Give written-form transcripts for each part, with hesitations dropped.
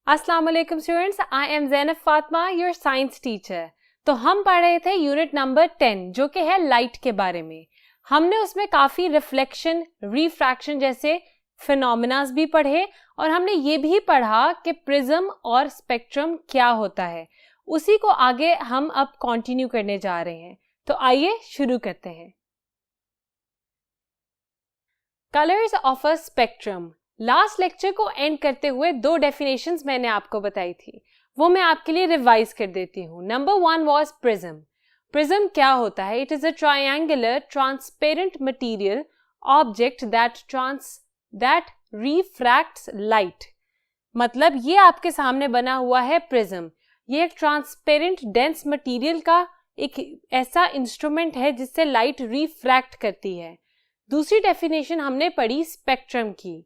अस्सलाम वालेकुम students, I am Zainab Fatima, your science teacher. तो हम पढ़ रहे थे यूनिट नंबर 10 जो कि है लाइट के बारे में। हमने उसमें काफ़ी रिफ्लेक्शन, रिफ्रैक्शन जैसे फिनोमेनास भी पढ़े और हमने ये भी पढ़ा कि प्रिज्म और स्पेक्ट्रम क्या होता है। उसी को आगे हम अब कंटिन्यू करने जा रहे हैं। तो आइए शुरू करते हैं। Colours of a spectrum. Last lecture को एंड करते हुए दो डेफिनेशंस मैंने आपको बताई थी, वो मैं आपके लिए रिवाइज कर देती हूँ। Number 1 was prism. प्रिज्म क्या होता है? It is a triangular transparent material object that refracts light. मतलब ये आपके सामने बना हुआ है प्रिज्म। ये एक ट्रांसपेरेंट डेंस मटेरियल का एक ऐसा इंस्ट्रूमेंट है जिससे लाइट रिफ्रैक्ट करती है। दूसरी डेफिनेशन हमने पढ़ी स्पेक्ट्रम की।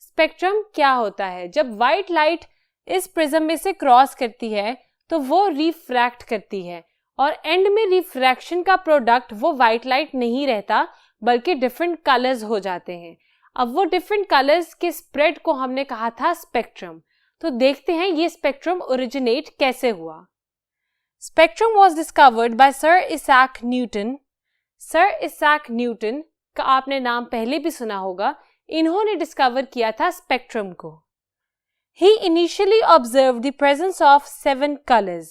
स्पेक्ट्रम क्या होता है? जब व्हाइट लाइट इस प्रिज्म में से क्रॉस करती है तो वो रिफ्रैक्ट करती है और एंड में रिफ्रैक्शन का प्रोडक्ट वो व्हाइट लाइट नहीं रहता बल्कि डिफरेंट कलर्स हो जाते हैं। अब वो डिफरेंट कलर्स के स्प्रेड को हमने कहा था स्पेक्ट्रम। तो देखते हैं ये स्पेक्ट्रम ओरिजिनेट कैसे हुआ। Spectrum was discovered by sir Isaac Newton. Sir Isaac Newton का आपने नाम पहले भी सुना होगा। इन्होंने डिस्कवर किया था स्पेक्ट्रम को। He initially observed the presence of 7 colors.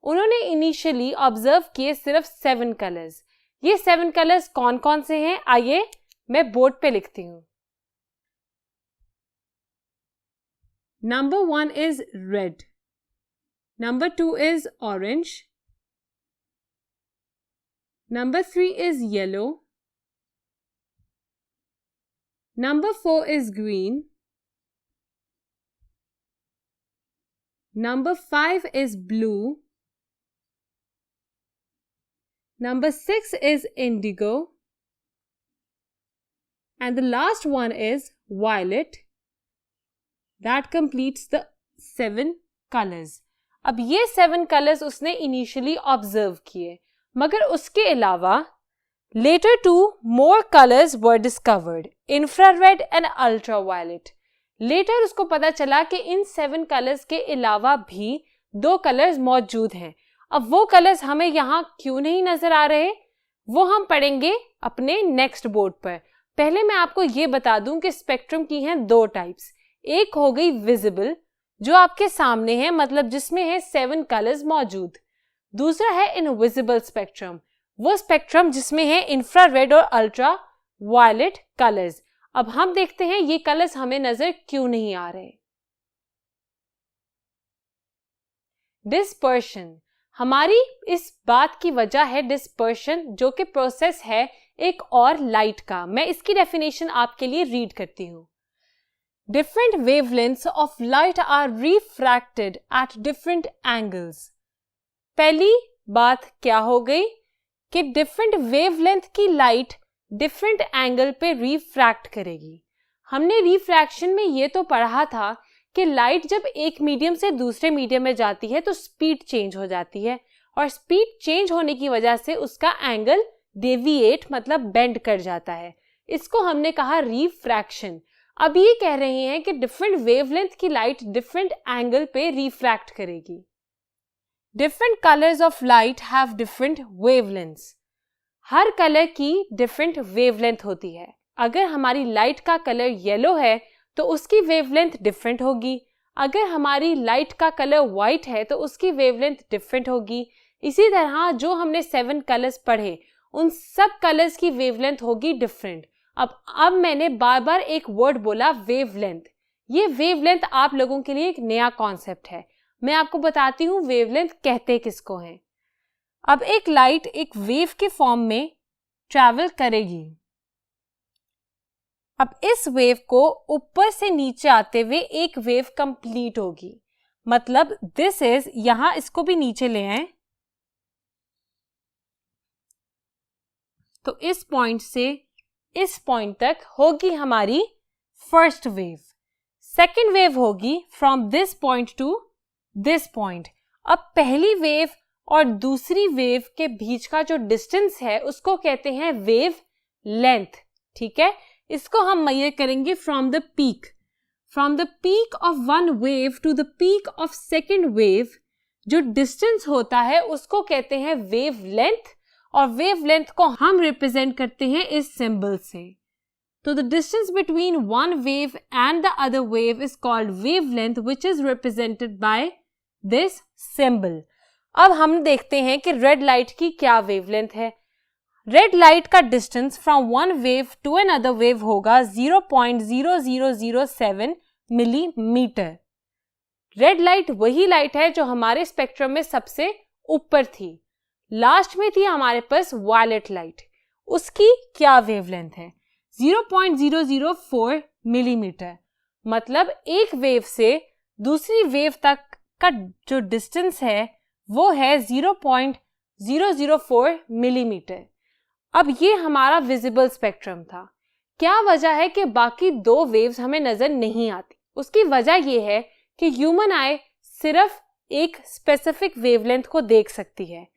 उन्होंने इनिशियली ऑब्जर्व किए सिर्फ 7 कलर्स। ये 7 कलर्स कौन कौन से हैं? आइए मैं बोर्ड पे लिखती हूँ। Number 1 is red, number 2 is orange, number 3 is yellow, Number 4 is green. Number 5 is blue. Number 6 is indigo. And the last one is violet. That completes the 7 colors. अब ये 7 colors उसने initially observe किए, मगर उसके अलावा Later two more colors were discovered, infrared and ultraviolet. Later उसको पता चला कि इन 7 colors के अलावा भी 2 colors मौजूद हैं। अब वो colors हमें यहाँ क्यों नहीं नजर आ रहे, वो हम पढ़ेंगे अपने नेक्स्ट बोर्ड पर। पहले मैं आपको ये बता दूं कि स्पेक्ट्रम की हैं 2 टाइप्स। एक हो गई विजिबल जो आपके सामने है, मतलब जिसमें है 7 colors मौजूद। दूसरा है इनविजिबल स्पेक्ट्रम, वो स्पेक्ट्रम जिसमें है इंफ्रारेड और अल्ट्रा वायलेट कलर्स। अब हम देखते हैं ये कलर्स हमें नजर क्यों नहीं आ रहे। डिस्पर्शन, हमारी इस बात की वजह है डिस्पर्शन, जो कि प्रोसेस है एक और लाइट का। मैं इसकी डेफिनेशन आपके लिए रीड करती हूँ। Different wavelengths of light are refracted at different angles. पहली बात क्या हो गई कि डिफरेंट वेवलेंथ की लाइट डिफरेंट एंगल पे रिफ्रैक्ट करेगी। हमने रिफ्रैक्शन में ये तो पढ़ा था कि लाइट जब एक मीडियम से दूसरे मीडियम में जाती है तो स्पीड चेंज हो जाती है और स्पीड चेंज होने की वजह से उसका एंगल डेविएट मतलब बेंड कर जाता है। इसको हमने कहा रिफ्रैक्शन। अब ये कह रहे हैं कि डिफरेंट वेवलेंथ की लाइट डिफरेंट एंगल पे रिफ्रैक्ट करेगी। Different colours of light have different wavelengths. Her colour की डिफरेंट वेवलेंथ होती है। अगर हमारी लाइट का कलर येलो है तो उसकी वेवलेंथ डिफरेंट होगी। अगर हमारी लाइट का कलर व्हाइट है तो उसकी वेवलेंथ डिफरेंट होगी। इसी तरह जो हमने 7 कलर्स पढ़े उन सब कलर्स की वेवलेंथ होगी डिफरेंट। अब मैंने बार बार एक वर्ड बोला वेवलेंथ। ये वेवलेंथ आप लोगों के लिए एक नया कॉन्सेप्ट है। मैं आपको बताती हूँ वेवलेंथ कहते किसको हैं। अब एक लाइट एक वेव के फॉर्म में ट्रैवल करेगी। अब इस वेव को ऊपर से नीचे आते हुए एक वेव कंप्लीट होगी। मतलब दिस इज, यहां इसको भी नीचे ले आए तो इस पॉइंट से इस पॉइंट तक होगी हमारी फर्स्ट वेव। सेकेंड वेव होगी from this point two this point. अब पहली वेव और दूसरी वेव के बीच का जो डिस्टेंस है उसको कहते हैं वेव लेंथ। ठीक है, इसको हम मेजर करेंगे from the peak of one wave to the peak of second wave. जो डिस्टेंस होता है उसको कहते हैं वेव लेंथ, और वेव लेंथ को हम रिप्रेजेंट करते हैं इस सिंबल से। तो the distance between one wave and the other wave is called wavelength, which is represented by this symbol. अब हम देखते हैं कि रेड लाइट की क्या वेवलेंथ है। रेड लाइट का distance from one wave to another wave होगा 0.0007 मिलीमीटर। रेड लाइट वही लाइट है जो हमारे स्पेक्ट्रम में सबसे ऊपर थी। लास्ट में थी हमारे पास वायलेट लाइट, उसकी क्या वेवलेंथ है? 0.004 मिलीमीटर। मतलब एक वेव से दूसरी वेव तक का जो डिस्टेंस है वो है 0.004 मिलीमीटर। अब ये हमारा विजिबल स्पेक्ट्रम था। क्या वजह है कि बाकी दो वेव्स हमें नजर नहीं आती? उसकी वजह ये है कि ह्यूमन आई सिर्फ एक स्पेसिफिक वेवलेंथ को देख सकती है।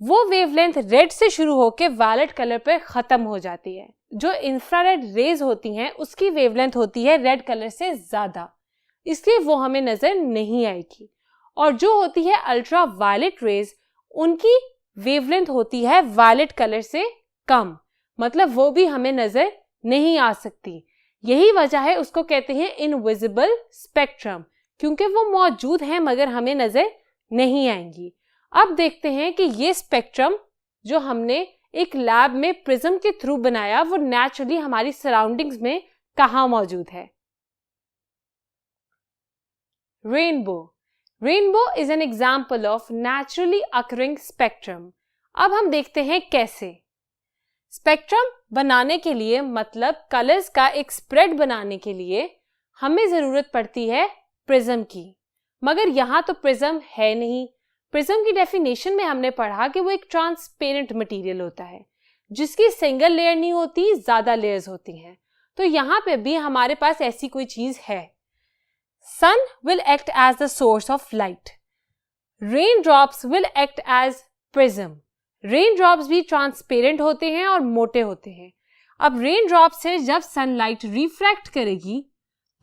वो वेवलेंथ रेड से शुरू होकर वायलेट कलर पर खत्म हो जाती है। जो इंफ्रारेड रेज होती हैं उसकी वेवलेंथ होती है रेड कलर से ज्यादा, इसलिए वो हमें नजर नहीं आएगी। और जो होती है अल्ट्रा वायलेट रेज, उनकी वेवलेंथ होती है वायलेट कलर से कम, मतलब वो भी हमें नजर नहीं आ सकती। यही वजह है उसको कहते हैं इनविजिबल स्पेक्ट्रम, क्योंकि वो मौजूद हैं मगर हमें नजर नहीं आएंगी। अब देखते हैं कि ये स्पेक्ट्रम जो हमने एक लैब में प्रिज्म के थ्रू बनाया वो नेचुरली हमारी सराउंडिंग्स में कहाँ मौजूद है। Rainbow is an example of naturally occurring spectrum. अब हम देखते हैं कैसे। स्पेक्ट्रम बनाने के लिए, मतलब कलर्स का एक स्प्रेड बनाने के लिए हमें जरूरत पड़ती है प्रिज्म की, मगर यहाँ तो प्रिज्म है नहीं। प्रिज्म की डेफिनेशन में हमने पढ़ा कि वो एक ट्रांसपेरेंट मटेरियल होता है जिसकी सिंगल लेयर नहीं होती, ज्यादा लेयर्स होती हैं। तो यहाँ पे भी हमारे पास ऐसी कोई चीज है। Sun will act as the source of light, rain drops will act as prism. Rain drops भी ट्रांसपेरेंट होते हैं और मोटे होते हैं। अब रेन ड्रॉप से जब सनलाइट रिफ्रैक्ट करेगी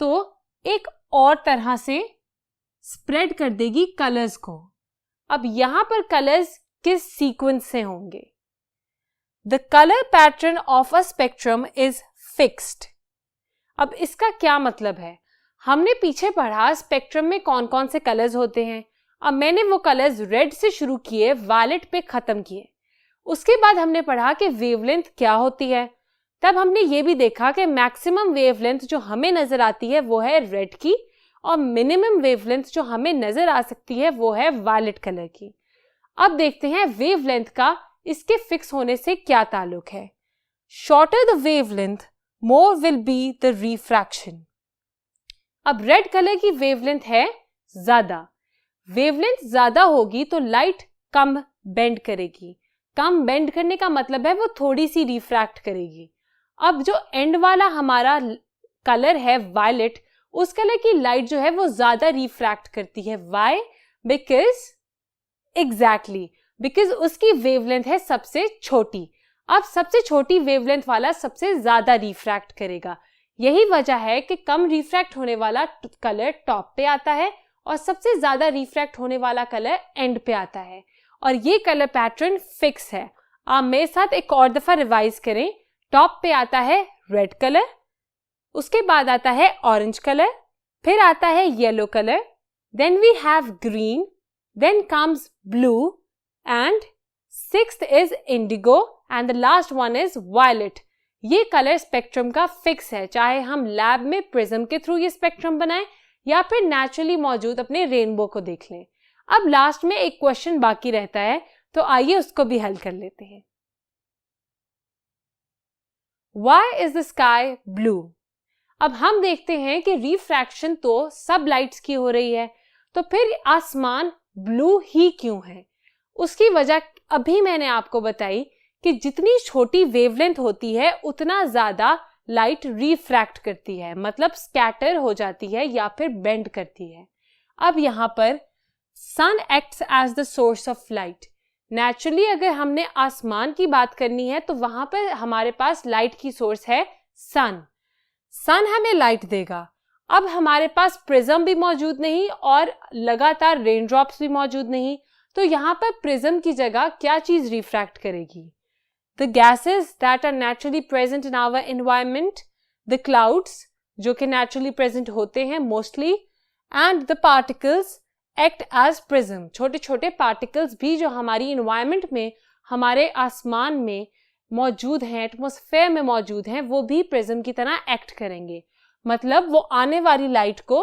तो एक और तरह से स्प्रेड कर देगी कलर्स को। अब यहां पर कलर्स किस सीक्वेंस से होंगे? The colour pattern of a spectrum is fixed. अब इसका क्या मतलब है? हमने पीछे पढ़ा स्पेक्ट्रम में कौन कौन से कलर्स होते हैं। अब मैंने वो कलर्स रेड से शुरू किए, वायलेट पे खत्म किए। उसके बाद हमने पढ़ा कि वेवलेंथ क्या होती है। तब हमने ये भी देखा कि मैक्सिमम वेवलेंथ जो हमें नजर आती है वो है रेड की, और मिनिमम वेवलेंथ जो हमें नजर आ सकती है वो है वायलेट कलर की। अब देखते हैं वेवलेंथ का इसके फिक्स होने से क्या ताल्लुक है। Shorter the wavelength, more will be the refraction. अब रेड कलर की वेवलेंथ है ज्यादा। वेवलेंथ ज्यादा होगी तो लाइट कम बेंड करेगी। कम बेंड करने का मतलब है वो थोड़ी सी रिफ्रैक्ट करेगी। अब जो एंड वाला हमारा कलर है वायलेट, उस कलर की लाइट जो है वो ज्यादा रिफ्रैक्ट करती है। व्हाई? बिकॉज उसकी वेवलेंथ है सबसे छोटी। अब सबसे छोटी वेवलेंथ वाला सबसे ज्यादा रिफ्रैक्ट करेगा। यही वजह है कि कम रिफ्रैक्ट होने वाला कलर टॉप पे आता है और सबसे ज्यादा रिफ्रैक्ट होने वाला कलर एंड पे आता है। और ये कलर पैटर्न फिक्स है। आप मेरे साथ एक और दफा रिवाइज करें। टॉप पे आता है रेड कलर, उसके बाद आता है ऑरेंज कलर, फिर आता है yellow colour, then we have green, then comes blue, and sixth is indigo, and the last one is violet. ये कलर स्पेक्ट्रम का फिक्स है, चाहे हम लैब में प्रिज्म के थ्रू ये स्पेक्ट्रम बनाएं या फिर नेचुरली मौजूद अपने रेनबो को देख लें। अब लास्ट में एक क्वेश्चन बाकी रहता है, तो आइए उसको भी हल कर लेते हैं। Why is the sky blue? अब हम देखते हैं कि रिफ्रैक्शन तो सब लाइट्स की हो रही है, तो फिर आसमान ब्लू ही क्यों है? उसकी वजह अभी मैंने आपको बताई कि जितनी छोटी वेवलेंथ होती है उतना ज्यादा लाइट रिफ्रैक्ट करती है, मतलब स्कैटर हो जाती है या फिर बेंड करती है। अब यहाँ पर sun acts as the source of light. Naturally अगर हमने आसमान की बात करनी है तो वहां पर हमारे पास लाइट की सोर्स है सन। सन हमें लाइट देगा। अब हमारे पास प्रिज्म भी मौजूद नहीं और लगातार रेन ड्रॉप्स भी मौजूद नहीं, तो यहाँ पर प्रिज्म की जगह क्या चीज रिफ्रैक्ट करेगी? The gases that are naturally present in our environment, the clouds जो कि नेचुरली प्रेजेंट होते हैं mostly, and the particles act as prism. छोटे छोटे पार्टिकल्स भी जो हमारी इन्वायरमेंट में, हमारे आसमान में मौजूद हैं, एटमॉस्फेयर में मौजूद हैं, वो भी प्रिज्म की तरह एक्ट करेंगे, मतलब वो आने वाली लाइट को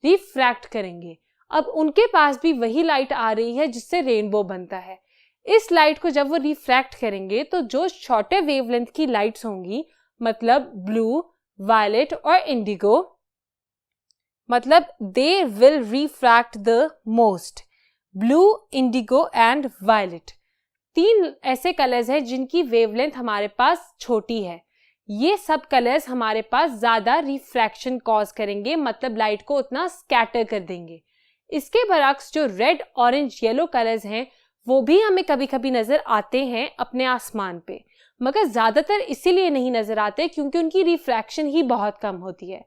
रिफ्रैक्ट करेंगे। अब उनके पास भी वही लाइट आ रही है जिससे रेनबो बनता है। इस लाइट को जब वो रिफ्रैक्ट करेंगे तो जो शॉर्टर वेवलेंथ की लाइट्स होंगी, मतलब ब्लू, वायलेट और इंडिगो, मतलब they will refract the most. Blue, indigo and violet 3 ऐसे कलर्स हैं जिनकी वेवलेंथ हमारे पास छोटी है। ये सब कलर्स हमारे पास ज्यादा रिफ्रैक्शन कॉज करेंगे, मतलब लाइट को उतना स्कैटर कर देंगे। इसके बरअक्स जो रेड, ऑरेंज, येलो कलर्स हैं वो भी हमें कभी कभी नजर आते हैं अपने आसमान पे, मगर ज्यादातर इसीलिए नहीं नजर आते क्योंकि उनकी रिफ्रैक्शन ही बहुत कम होती है।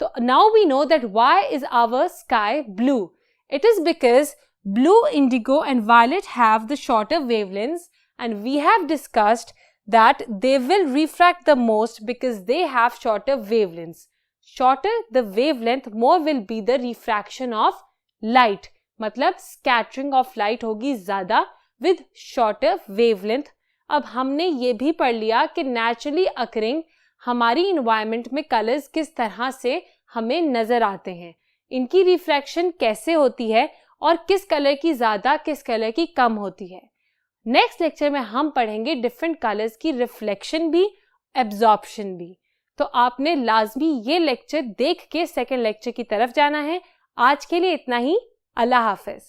तो now we know that why is our sky blue. It is because blue, indigo and violet have the shorter wavelengths, and we have discussed that they will refract the most because they have shorter wavelengths. Shorter the wavelength, more will be the refraction of light. मतलब scattering of light होगी ज़्यादा with shorter wavelength. अब हमने ये भी पढ़ लिया कि naturally occurring हमारी environment में colors किस तरह से हमें नजर आते हैं, इनकी रिफ्रैक्शन कैसे होती है और किस कलर की ज्यादा किस कलर की कम होती है। नेक्स्ट लेक्चर में हम पढ़ेंगे डिफरेंट कलर्स की रिफ्लेक्शन भी, एब्जॉर्प्शन भी। तो आपने लाजमी ये लेक्चर देख के सेकेंड लेक्चर की तरफ जाना है। आज के लिए इतना ही। अल्लाह हाफिज।